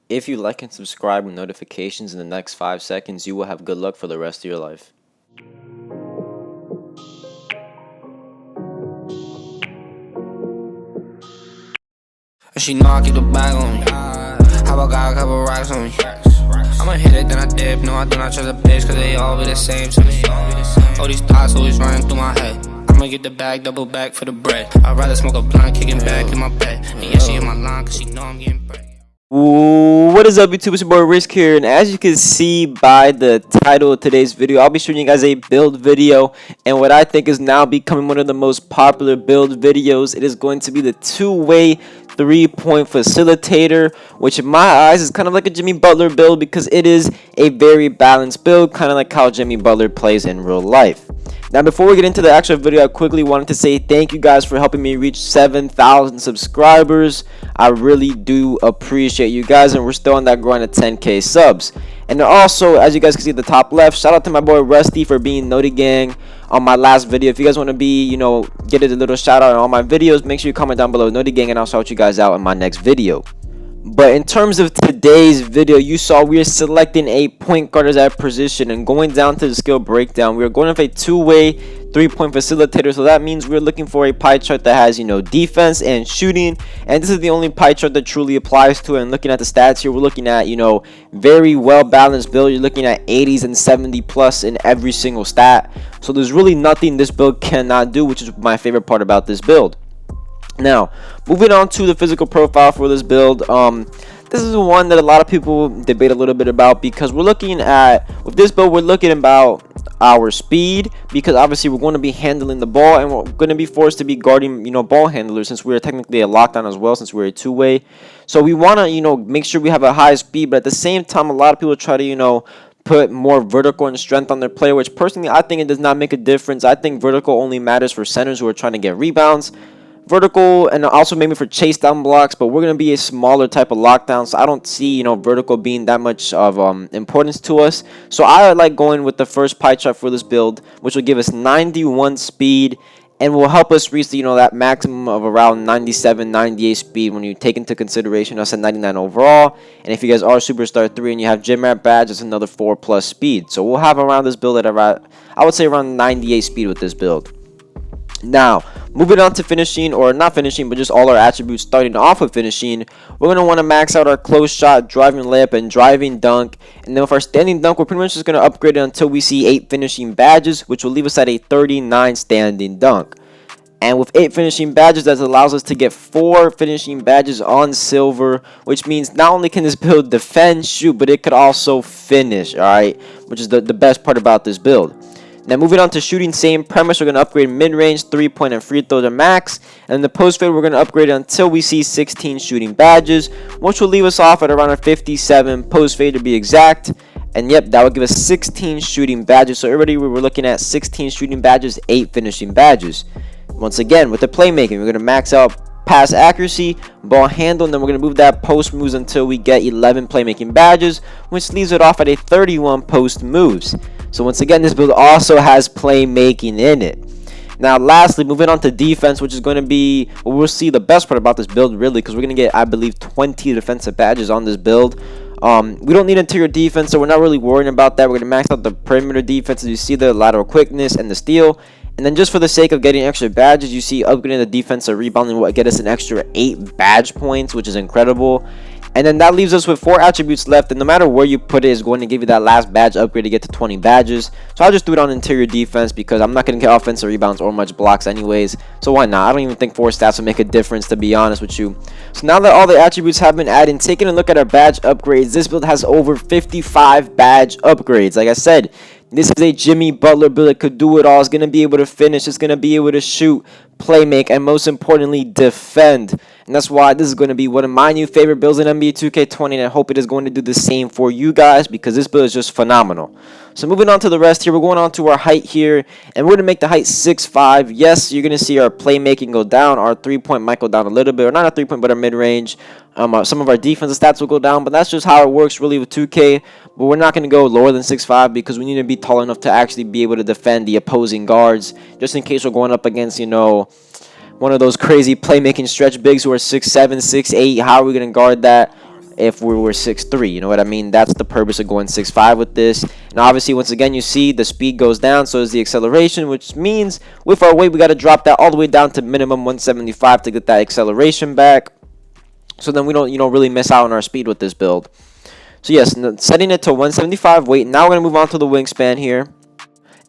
If you like and subscribe with notifications in the next 5 seconds, you will have good luck for the rest of your life. She know I keep the bag on me. How I got a couple racks on me. I'ma hit it, then I dip. No, I do not trust a bitch, cause they all be the same to me. All these thoughts always running through my head. I'ma get the bag, double back for the bread. I'd rather smoke a blunt, kicking back in my bed. And yeah, she in my line, cause she know I'm getting bread. What is up, YouTube? It's your boy Risk here, and as you can see by the title of today's video, I'll be showing you guys a build video, and what I think is now becoming one of the most popular build videos. It is going to be the two-way 3-point facilitator, which in my eyes is kind of like a Jimmy Butler build because it is a very balanced build, kind of like how Jimmy Butler plays in real life. Now, before we get into the actual video, I quickly wanted to say thank you guys for helping me reach 7,000 subscribers. I really do appreciate you guys, and we're still on that grind of 10K subs. And also, as you guys can see at the top left, shout out to my boy Rusty for being Noti Gang on my last video. If you guys want to be, get a little shout out on all my videos, make sure you comment down below Noti Gang, and I'll shout you guys out in my next video. But in terms of today's video, you saw we are selecting a point guard as our position, and going down to the skill breakdown, we are going with a two-way 3-point facilitator. So that means we're looking for a pie chart that has, defense and shooting, and this is the only pie chart that truly applies to it. And looking at the stats here, we're looking at, very well balanced build. You're looking at 80s and 70 plus in every single stat. So there's really nothing this build cannot do, which is my favorite part about this build. Now, moving on to the physical profile for this build, this is one that a lot of people debate a little bit about, because we're looking at, with this build, we're looking about our speed, because obviously we're going to be handling the ball, and we're going to be forced to be guarding, ball handlers, since we're technically a lockdown as well, since we're a two-way. So we want to, make sure we have a high speed, but at the same time, a lot of people try to, put more vertical and strength on their player, which personally I think it does not make a difference. I think vertical only matters for centers who are trying to get rebounds. Vertical and also maybe for chase down blocks, but we're going to be a smaller type of lockdown, so I don't see vertical being that much of importance to us. So I like going with the first pie chart for this build, which will give us 91 speed and will help us reach that maximum of around 97 98 speed when you take into consideration us at 99 overall. And if you guys are superstar 3 and you have gym rat badge, it's another 4+ speed. So we'll have around this build at around, I would say, around 98 speed with this build. Now, moving on to finishing, or not finishing, but just all our attributes. Starting off with finishing, we're going to want to max out our close shot, driving layup, and driving dunk. And then with our standing dunk, we're pretty much just going to upgrade it until we see 8 finishing badges, which will leave us at a 39 standing dunk. And with 8 finishing badges, that allows us to get 4 finishing badges on silver, which means not only can this build defend, shoot, but it could also finish, alright? Which is the best part about this build. Now, moving on to shooting, same premise. We're going to upgrade mid-range, 3-point, and free throw to max. And the post-fade, we're going to upgrade it until we see 16 shooting badges, which will leave us off at around a 57 post-fade to be exact. And yep, that will give us 16 shooting badges. So already we were looking at 16 shooting badges, 8 finishing badges. Once again, with the playmaking, we're going to max out pass accuracy, ball handle, and then we're going to move that post moves until we get 11 playmaking badges, which leaves it off at a 31 post moves. So once again, this build also has playmaking in it. Now, lastly, moving on to defense, which is going to be, well, we'll see the best part about this build, really, because we're going to get, I believe, 20 defensive badges on this build. We don't need interior defense, so we're not really worrying about that. We're going to max out the perimeter defense, as you see the lateral quickness and the steal. And then just for the sake of getting extra badges, you see upgrading the defensive rebounding will get us an extra 8 badge points, which is incredible. And then that leaves us with 4 attributes left, and no matter where you put it is going to give you that last badge upgrade to get to 20 badges. So I'll just do it on interior defense because I'm not going to get offensive rebounds or much blocks anyways. So why not? I don't even think 4 stats will make a difference, to be honest with you. So now that all the attributes have been added, taking a look at our badge upgrades, this build has over 55 badge upgrades. Like I said, this is a Jimmy Butler build that could do it all. It's going to be able to finish. It's going to be able to shoot, play make, and most importantly, defend. And that's why this is going to be one of my new favorite builds in NBA 2K20, and I hope it is going to do the same for you guys because this build is just phenomenal. So moving on to the rest here, we're going on to our height here, and we're going to make the height 6'5". Yes, you're going to see our playmaking go down. Our 3-point might go down a little bit, or not a 3-point, but our mid-range. Some of our defensive stats will go down, but that's just how it works really with 2K. But we're not going to go lower than 6'5" because we need to be tall enough to actually be able to defend the opposing guards, just in case we're going up against, one of those crazy playmaking stretch bigs who are 6'7", 6'8". How are we going to guard that? if we were 6'3", you know what I mean? That's the purpose of going 6'5" with this. And obviously, once again, you see the speed goes down, so is the acceleration, which means with our weight, we got to drop that all the way down to minimum 175 to get that acceleration back. So then we don't, really miss out on our speed with this build. So yes, setting it to 175 weight. Now we're going to move on to the wingspan here.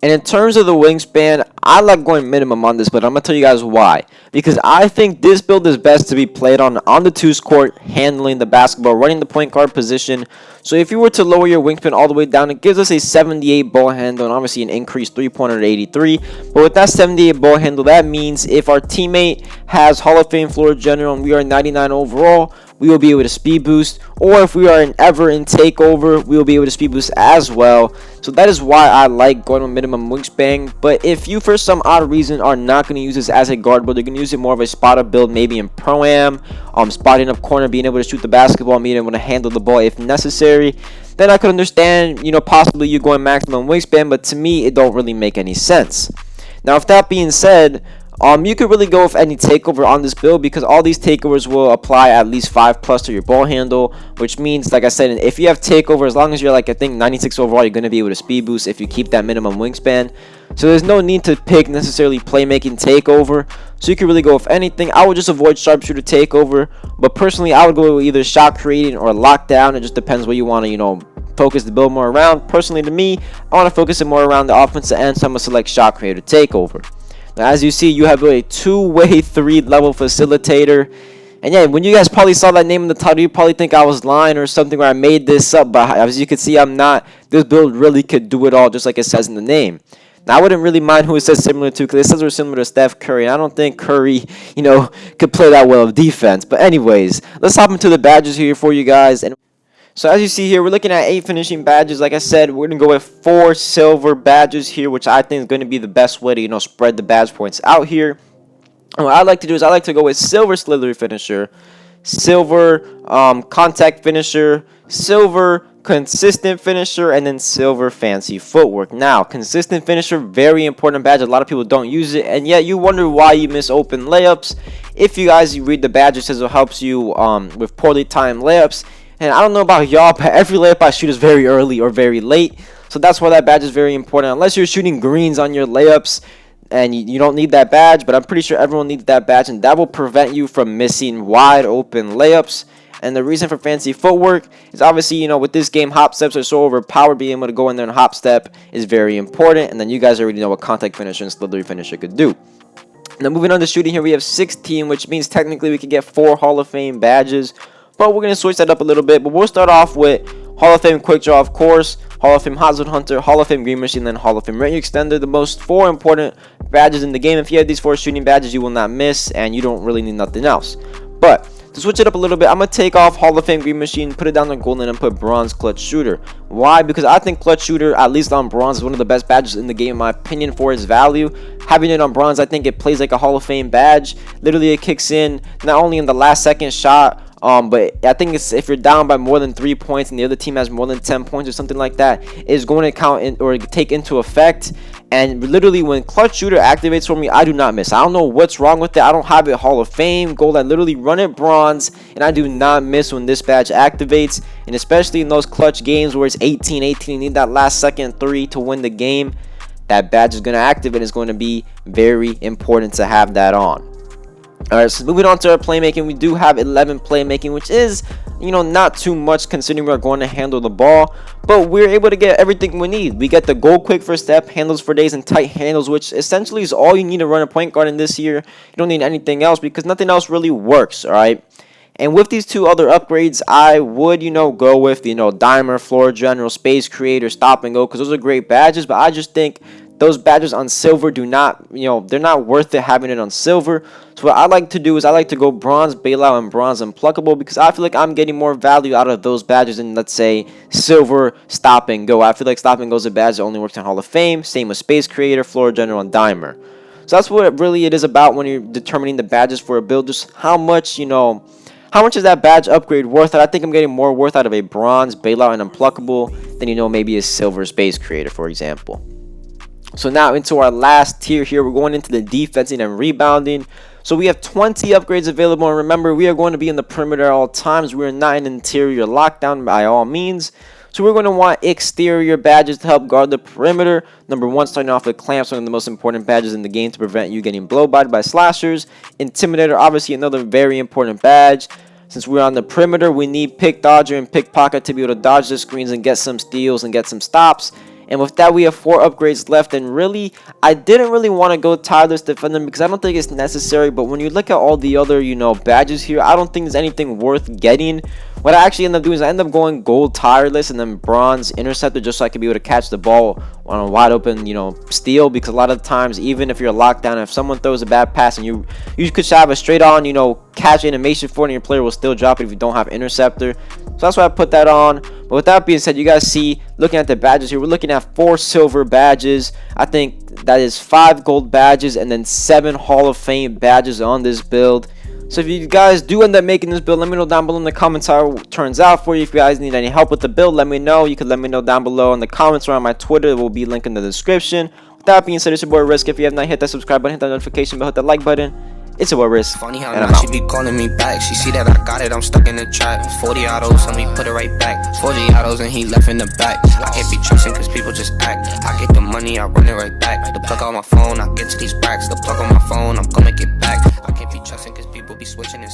And in terms of the wingspan, I like going minimum on this, but I'm going to tell you guys why. Because I think this build is best to be played on the twos court, handling the basketball, running the point guard position. So if you were to lower your wingspan all the way down, it gives us a 78 ball handle and obviously an increased three-pointer to 83. But with that 78 ball handle, that means if our teammate has Hall of Fame floor general and we are 99 overall, we will be able to speed boost, or if we are ever in takeover, we will be able to speed boost as well. So that is why I like going with minimum wingspan. But if you for some odd reason are not going to use this as a guard build, you're going to use it more of a spotter build, maybe in pro-am, spotting up corner, being able to shoot the basketball, being able to handle the ball if necessary, then I could understand, possibly you going maximum wingspan, but to me, it don't really make any sense. Now, if that being said, you could really go with any takeover on this build because all these takeovers will apply at least 5+ to your ball handle, which means, like I said, if you have takeover, as long as you're I think 96 overall, you're going to be able to speed boost if you keep that minimum wingspan. So there's no need to pick necessarily playmaking takeover. So you can really go with anything. I would just avoid sharpshooter takeover, but personally, I would go with either shot creating or lockdown. It just depends what you want to, focus the build more around. Personally, to me, I want to focus it more around the offensive end, so I'm going to select shot creator takeover. Now, as you see, you have a two-way 3-level facilitator. And yeah, when you guys probably saw that name in the title, you probably think I was lying or something, where I made this up. But as you can see, I'm not. This build really could do it all, just like it says in the name. Now, I wouldn't really mind who it says similar to, because it says we're similar to Steph Curry. And I don't think Curry, could play that well of defense. But anyways, let's hop into the badges here for you guys. And so as you see here, we're looking at 8 finishing badges. Like I said, we're going to go with 4 silver badges here, which I think is going to be the best way to, spread the badge points out here. And what I like to do is I like to go with silver slithery finisher, silver contact finisher, silver consistent finisher, and then silver fancy footwork. Now, consistent finisher, very important badge. A lot of people don't use it, and yet you wonder why you miss open layups. If you guys read the badge, it says it helps you with poorly timed layups. And I don't know about y'all, but every layup I shoot is very early or very late. So that's why that badge is very important. Unless you're shooting greens on your layups and you don't need that badge. But I'm pretty sure everyone needs that badge. And that will prevent you from missing wide open layups. And the reason for fancy footwork is obviously, with this game, hop steps are so overpowered. Being able to go in there and hop step is very important. And then you guys already know what contact finisher and slithery finisher could do. Now moving on to shooting here, we have 16, which means technically we could get 4 Hall of Fame badges. But we're going to switch that up a little bit. But we'll start off with Hall of Fame Quick Draw, of course, Hall of Fame Hot Zone Hunter, Hall of Fame Green Machine, then Hall of Fame Range Extender. The most 4 important badges in the game. If you have these 4 shooting badges, you will not miss, and you don't really need nothing else. But to switch it up a little bit, I'm going to take off Hall of Fame Green Machine, put it down to Golden, and put Bronze Clutch Shooter. Why? Because I think Clutch Shooter, at least on Bronze, is one of the best badges in the game, in my opinion, for its value. Having it on Bronze, I think it plays like a Hall of Fame badge. Literally, it kicks in not only in the last second shot, but I think it's if you're down by more than 3 points and the other team has more than 10 points or something like that, is going to count in or take into effect. And literally, when Clutch Shooter activates for me, I do not miss. I don't know what's wrong with it. I don't have it Hall of Fame, Gold. I literally run it Bronze, and I do not miss when this badge activates. And especially in those clutch games where it's 18-18, you need that last second 3 to win the game. That badge is going to activate. It's going to be very important to have that on. Alright, so moving on to our playmaking, we do have 11 playmaking, which is, not too much considering we're going to handle the ball. But we're able to get everything we need. We get the go quick first step, handles for days, and tight handles, which essentially is all you need to run a point guard in this year. You don't need anything else because nothing else really works, alright? And with these 2 other upgrades, I would, go with, Dimer, Floor General, Space Creator, Stop and Go, because those are great badges. But I just think those badges on silver do not, they're not worth it having it on silver. So what I like to do is I like to go Bronze Bailout and Bronze Unpluckable, because I feel like I'm getting more value out of those badges than, let's say, silver Stop and Go. I feel like Stop and Go is a badge that only works in Hall of Fame. Same with Space Creator, Floor General, and Dimer. So that's what it is about when you're determining the badges for a build. Just how much, how much is that badge upgrade worth? I think I'm getting more worth out of a Bronze Bailout and Unpluckable than, maybe a silver Space Creator, for example. So now into our last tier here, we're going into the defensing and rebounding. So we have 20 upgrades available, and remember, we are going to be in the perimeter at all times. We are not in interior lockdown by all means. So we're going to want exterior badges to help guard the perimeter. Number 1, starting off with clamps, one of the most important badges in the game to prevent you getting blow-bodied by slashers. Intimidator, obviously another very important badge. Since we're on the perimeter, we need pick dodger and pickpocket to be able to dodge the screens and get some steals and get some stops. And with that, we have 4 upgrades left, and really, I didn't really want to go tireless defender because I don't think it's necessary. But when you look at all the other, badges here, I don't think there's anything worth getting. What I actually end up doing is I end up going gold tireless and then bronze interceptor, just so I can be able to catch the ball on a wide open, steal. Because a lot of times, even if you're locked down, if someone throws a bad pass and you could have a straight on, catch animation for it, and your player will still drop it if you don't have interceptor. So that's why I put that on. But with that being said, you guys see, looking at the badges here, we're looking at 4 silver badges. I think that is 5 gold badges and then 7 Hall of Fame badges on this build. So if you guys do end up making this build, let me know down below in the comments how it turns out for you. If you guys need any help with the build, let me know. You can let me know down below in the comments or on my Twitter. It will be linked in the description. With that being said, it's your boy Risk. If you have not hit that subscribe button, hit that notification bell, hit that like button. It's your boy Risk. Funny how now she be calling me back. She see that I got it, I'm stuck in the trap. 40 autos, and we put it right back. 40 autos, and he left in the back. I can't be trusting cause people just act. I get the money, I run it right back. The plug on my phone, I get to these racks. The plug on my phone, I'm gonna get back. I can't be trusting cause people be switching and